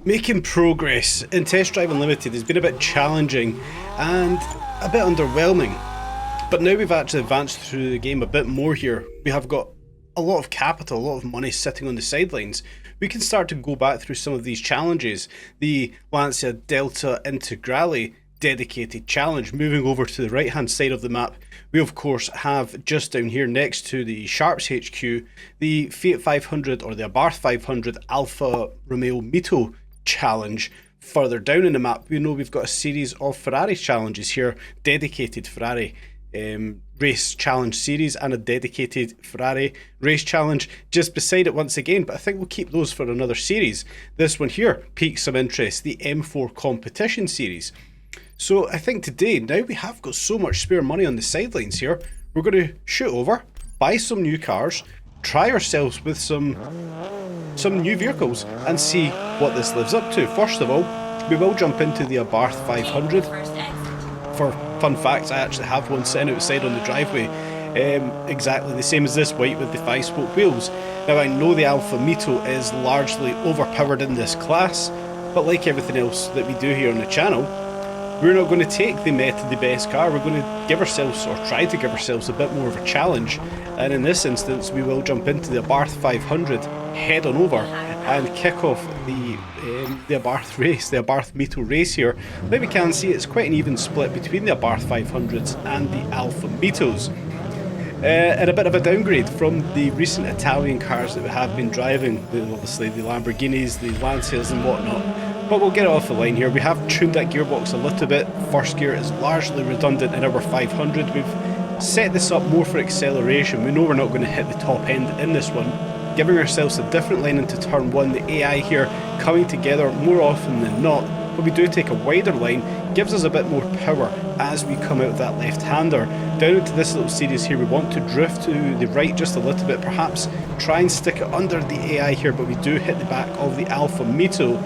Making progress in Test Drive Unlimited has been a bit challenging and a bit underwhelming, but now we've actually advanced through the game a bit more here. We have got a lot of capital, a lot of money sitting on the sidelines. We can start to go back through some of these challenges. The Lancia Delta Integrale dedicated challenge. Moving over to the right hand side of the map, we of course have just down here next to the Sharps HQ the Fiat 500 or the Abarth 500 Alfa Romeo Mito challenge. Further down in the map, we know we've got a series of Ferrari challenges here, dedicated Ferrari race challenge series and a dedicated Ferrari race challenge just beside it once again, but I think we'll keep those for another series. This one here piques some interest, the M4 competition series. So I think today, now we have got so much spare money on the sidelines here, we're going to shoot over, buy some new cars, try ourselves with some new vehicles and see what this lives up to. First of all, we will jump into the Abarth 500. For fun facts, I actually have one sitting outside on the driveway, exactly the same as this, white with the 5-spoke wheels. Now I know the Alfa Mito is largely overpowered in this class, but like everything else that we do here on the channel, we're not going to take the method, the best car. We're going to give ourselves, or try to give ourselves, a bit more of a challenge. And in this instance, we will jump into the Abarth 500, head on over, and kick off the Abarth race, the Abarth Mito race here. Like we can see, it's quite an even split between the Abarth 500s and the Alfa Mitos. And a bit of a downgrade from the recent Italian cars that we have been driving, obviously the Lamborghinis, the Lancias and whatnot. But we'll get it off the line here. We have tuned that gearbox a little bit. First gear is largely redundant in our 500. We've set this up more for acceleration. We know we're not going to hit the top end in this one. Giving ourselves a different line into turn 1. The AI here coming together more often than not. But we do take a wider line, gives us a bit more power as we come out of that left-hander. Down into this little series here, we want to drift to the right just a little bit, perhaps try and stick it under the AI here, but we do hit the back of the Alfa Mito.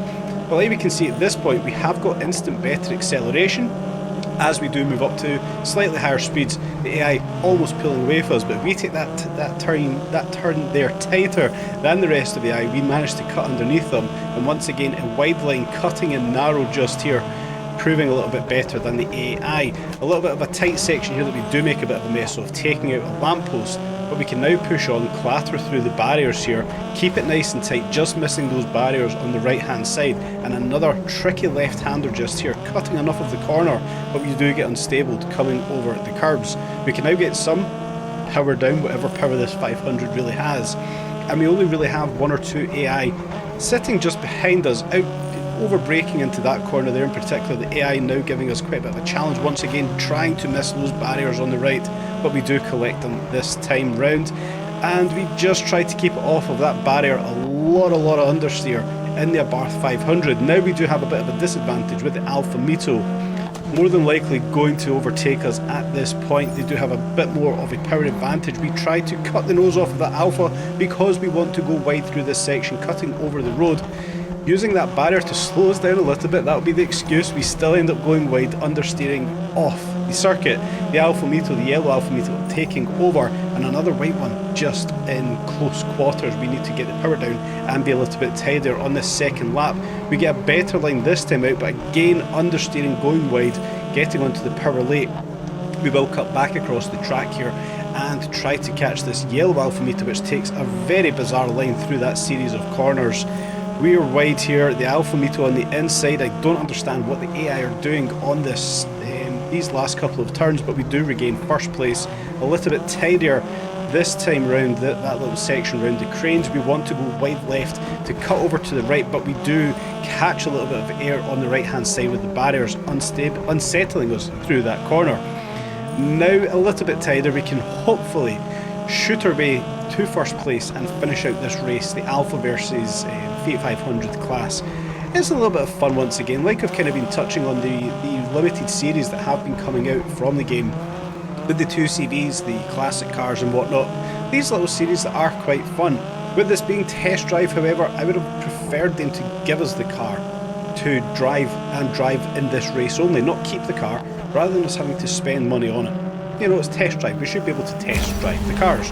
But like we can see at this point, we have got instant better acceleration as we do move up to slightly higher speeds. The AI almost pulling away from us, but if we take that turn there tighter than the rest of the AI, we manage to cut underneath them, and once again a wide line cutting in narrow just here, proving a little bit better than the AI. A little bit of a tight section here that we do make a bit of a mess of, taking out a lamppost, but we can now push on, clatter through the barriers here, keep it nice and tight, just missing those barriers on the right hand side, and another tricky left hander just here, cutting enough of the corner, but we do get unstable coming over the curbs. We can now get some power down, whatever power this 500 really has, and we only really have one or two AI sitting just behind us, over braking into that corner there in particular. The AI now giving us quite a bit of a challenge once again, trying to miss those barriers on the right, but we do collect them this time round, and we just try to keep it off of that barrier. A lot of understeer in the Abarth 500. Now we do have a bit of a disadvantage with the Alfa Mito, more than likely going to overtake us at this point. They do have a bit more of a power advantage. We try to cut the nose off of that Alfa because we want to go wide through this section, cutting over the road, using that barrier to slow us down a little bit. That would be the excuse. We still end up going wide, understeering off the circuit. The Alfa Mito, the yellow Alfa Mito, taking over, and another white one just in close quarters. We need to get the power down and be a little bit tighter on this second lap. We get a better line this time out, but again understeering, going wide, getting onto the power late. We will cut back across the track here and try to catch this yellow Alfa Mito, which takes a very bizarre line through that series of corners. We are wide here, the Alfa Mito on the inside. I don't understand what the AI are doing on this these last couple of turns, but we do regain first place. A little bit tidier this time round, that little section round the cranes. We want to go wide left to cut over to the right, but we do catch a little bit of air on the right hand side with the barriers unsettling us through that corner. Now a little bit tighter, we can hopefully shoot our way to first place and finish out this race, the Alfa versus Fiat 500 class. It's a little bit of fun once again, like I've kind of been touching on the limited series that have been coming out from the game, with the 2CVs, the classic cars and whatnot. These little series that are quite fun. With this being test drive, however, I would have preferred them to give us the car to drive in this race only, not keep the car, rather than us having to spend money on it. You know, it's test drive, we should be able to test drive the cars.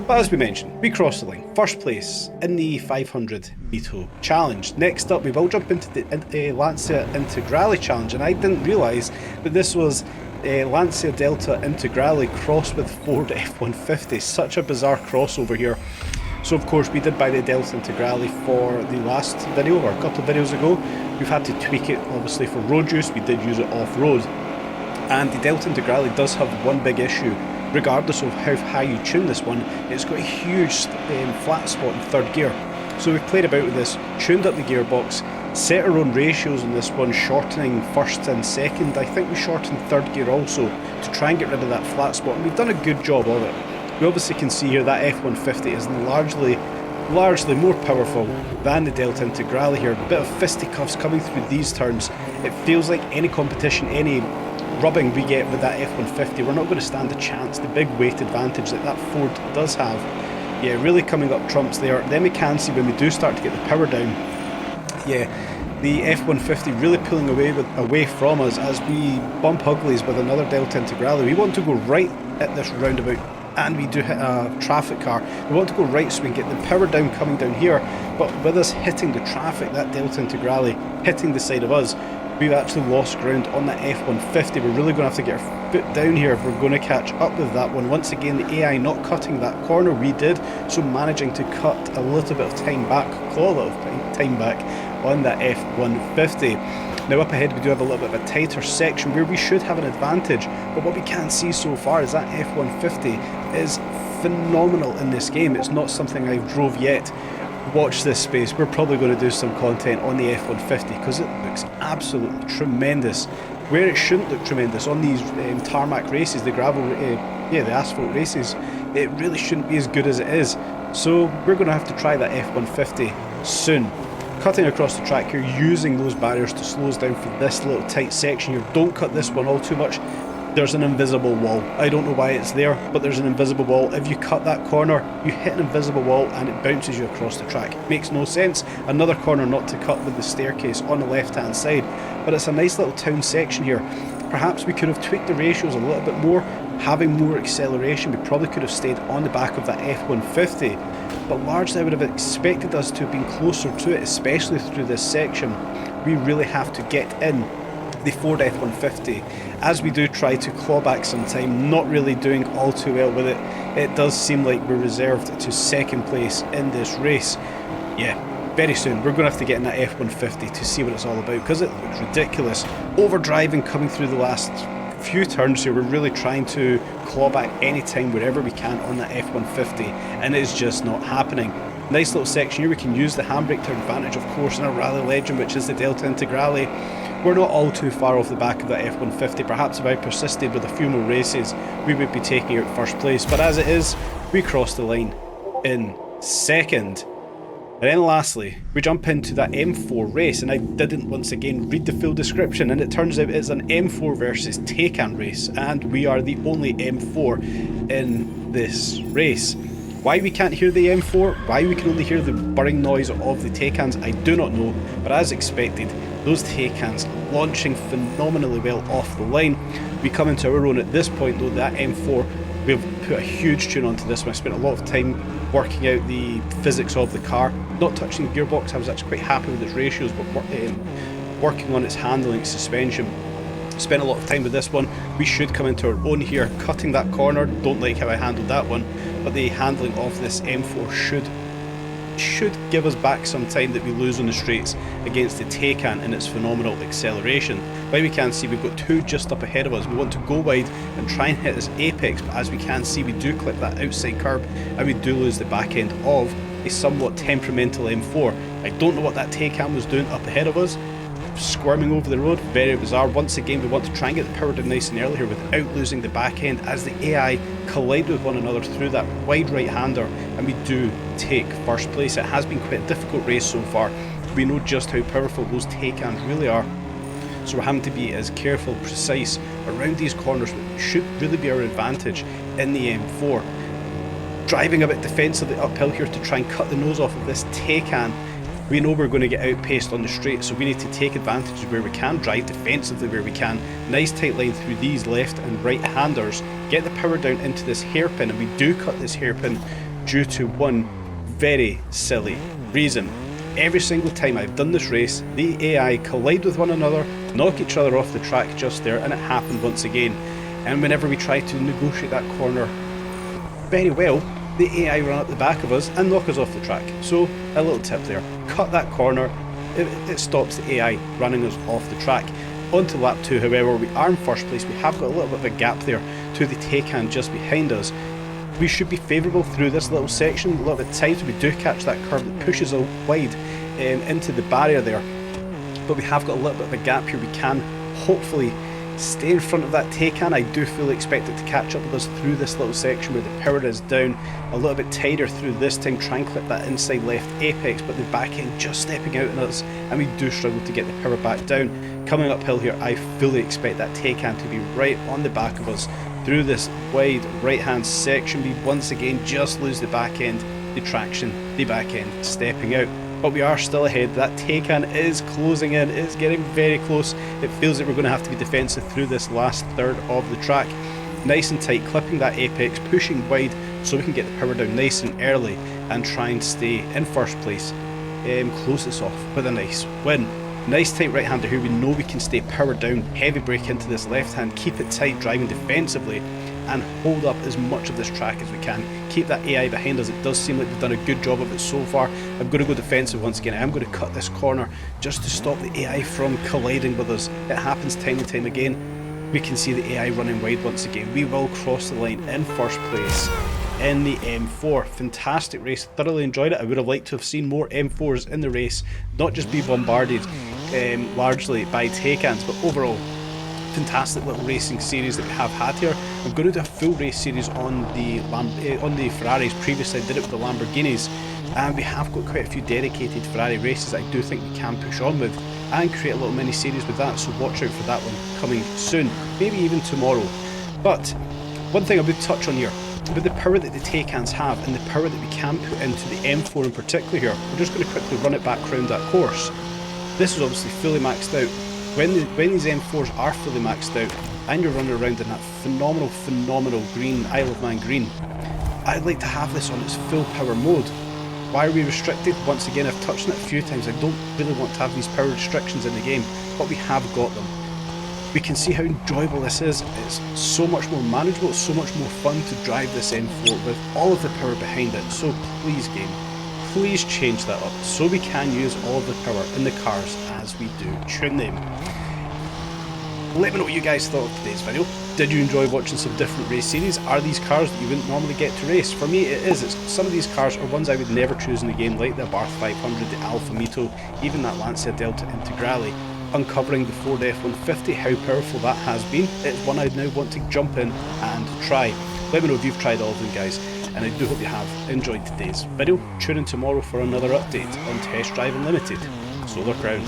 But as we mentioned, we crossed the line. First place in the 500 Mito Challenge. Next up, we will jump into the Lancia Integrale Challenge, and I didn't realise that this was Lancia Delta Integrale crossed with Ford F-150. Such a bizarre crossover here. So of course we did buy the Delta Integrale for the last video, or a couple of videos ago. We've had to tweak it obviously for road use. We did use it off-road. And the Delta Integrale does have one big issue. Regardless of how high you tune this one, it's got a huge flat spot in third gear. So we've played about with this, tuned up the gearbox, set our own ratios on this one, shortening first and second. I think we shortened third gear also to try and get rid of that flat spot, and we've done a good job of it. We obviously can see here that F-150 is largely more powerful than the Delta Integrale here. A bit of fisticuffs coming through these turns. It feels like any competition, any rubbing we get with that F-150, we're not going to stand a chance. The big weight advantage that Ford does have, yeah, really coming up trumps there. Then we can see when we do start to get the power down, yeah, the F-150 really pulling away from us as we bump uglies with another Delta Integrale. We want to go right at this roundabout, and we do hit a traffic car. We want to go right so we can get the power down coming down here, but with us hitting the traffic, that Delta Integrale hitting the side of us, we've actually lost ground on that F-150. We're really going to have to get our foot down here if we're going to catch up with that one. Once again, the AI not cutting that corner, we did, so managing to cut a little bit of time back, claw a little time back on that F-150. Now up ahead we do have a little bit of a tighter section where we should have an advantage, but what we can see so far is that F-150 is phenomenal in this game. It's not something I've drove yet. Watch this space. We're probably going to do some content on the F-150 because it looks absolutely tremendous. Where it shouldn't look tremendous on these tarmac races, the the asphalt races, it really shouldn't be as good as it is. So we're going to have to try that F-150 soon. Cutting across the track here, using those barriers to slow us down for this little tight section here. Don't cut this one all too much. There's an invisible wall. I don't know why it's there, but there's an invisible wall. If you cut that corner, you hit an invisible wall and it bounces you across the track. Makes no sense. Another corner not to cut with the staircase on the left-hand side, but it's a nice little town section here. Perhaps we could have tweaked the ratios a little bit more, having more acceleration. We probably could have stayed on the back of that F-150, but largely I would have expected us to have been closer to it, especially through this section. We really have to get in the Ford F-150 as we do try to claw back some time. Not really doing all too well with it. It does seem like we're reserved to second place in this race. Yeah, very soon we're going to have to get in that F-150 to see what it's all about because it looks ridiculous. Overdriving coming through the last few turns here. We're really trying to claw back any time wherever we can on that F-150 and it's just not happening. Nice little section here. We can use the handbrake to our advantage, of course, in our rally legend, which is the Delta Integrale. We're not all too far off the back of that F-150. Perhaps if I persisted with a few more races, we would be taking out first place. But as it is, we cross the line in second. And then lastly, we jump into that M4 race, and I didn't once again read the full description, and it turns out it's an M4 versus Taycan race, and we are the only M4 in this race. Why we can't hear the M4, why we can only hear the burring noise of the Taycans, I do not know, but as expected, those Taycans launching phenomenally well off the line. We come into our own at this point though. That M4, we've put a huge tune onto this one. I spent a lot of time working out the physics of the car, not touching the gearbox. I was actually quite happy with its ratios, but working on its handling, suspension. Spent a lot of time with this one. We should come into our own here, cutting that corner. Don't like how I handled that one, but the handling of this M4 should give us back some time that we lose on the straights against the Taycan and its phenomenal acceleration. But we can see we've got two just up ahead of us. We want to go wide and try and hit this apex, but as we can see we do clip that outside curb and we do lose the back end of a somewhat temperamental M4. I don't know what that Taycan was doing up ahead of us, squirming over the road. Very bizarre. Once again we want to try and get the power down nice and early here without losing the back end as the AI collide with one another through that wide right hander, and we do take first place. It has been quite a difficult race so far. We know just how powerful those Taycans really are, so we're having to be as careful, precise around these corners, which should really be our advantage in the M4. Driving a bit defensively uphill here to try and cut the nose off of this Taycan. We know we're going to get outpaced on the straight, so we need to take advantage of where we can, drive defensively where we can. Nice tight line through these left and right handers, get the power down into this hairpin, and we do cut this hairpin due to one very silly reason. Every single time I've done this race, the AI collide with one another, knock each other off the track just there, and it happened once again. And whenever we try to negotiate that corner very well, the AI run up the back of us and knock us off the track. So a little tip there, cut that corner, it stops the AI running us off the track. On to lap 2, however, we are in first place. We have got a little bit of a gap there to the Taycan just behind us. We should be favourable through this little section. A lot of the times we do catch that curve that pushes us wide into the barrier there, but we have got a little bit of a gap here. We can hopefully stay in front of that Taycan. I do fully expect it to catch up with us through this little section where the power is down, a little bit tighter through this time, try and clip that inside left apex, but the back end just stepping out on us, and we do struggle to get the power back down. Coming uphill here, I fully expect that Taycan to be right on the back of us through this wide right hand section. We once again just lose the back end, the traction, the back end stepping out. But we are still ahead. That Taycan is closing in, it's getting very close. It feels like we're going to have to be defensive through this last third of the track. Nice and tight, clipping that apex, pushing wide so we can get the power down nice and early and try and stay in first place. Close this off with a nice win. Nice tight right hander here, we know we can stay powered down, heavy brake into this left hand, keep it tight driving defensively and hold up as much of this track as we can. Keep that AI behind us. It does seem like we've done a good job of it so far. I'm going to go defensive once again. I'm going to cut this corner just to stop the AI from colliding with us. It happens time and time again. We can see the AI running wide once again. We will cross the line in first place in the M4. Fantastic race, thoroughly enjoyed it. I would have liked to have seen more M4s in the race, not just be bombarded largely by Taycans, but overall fantastic little racing series that we have had here. I'm going to do a full race series on the Ferraris. Previously I did it with the Lamborghinis, and we have got quite a few dedicated Ferrari races I do think we can push on with and create a little mini series with that, so watch out for that one coming soon, maybe even tomorrow. But one thing I would touch on here, with the power that the Taycans have and the power that we can put into the M4 in particular here, we're just going to quickly run it back around that course. This is obviously fully maxed out. When these M4s are fully maxed out and you're running around in that phenomenal green, Isle of Man green, I'd like to have this on its full power mode. Why are we restricted? Once again, I've touched on it a few times. I don't really want to have these power restrictions in the game, but we have got them. We can see how enjoyable this is. It's so much more manageable, it's so much more fun to drive this M4 with all of the power behind it. So please game, please change that up so we can use all of the power in the cars as we do tune them. Let me know what you guys thought of today's video. Did you enjoy watching some different race series? Are these cars that you wouldn't normally get to race? For me it is. Some of these cars are ones I would never choose in the game, like the Abarth 500, the Alfa Mito, even that Lancia Delta Integrale. Uncovering the Ford F-150, how powerful that has been. It's one I now want to jump in and try. Let me know if you've tried all of them, guys, and I do hope you have enjoyed today's video. Tune in tomorrow for another update on Test Drive Unlimited. Solar Crown.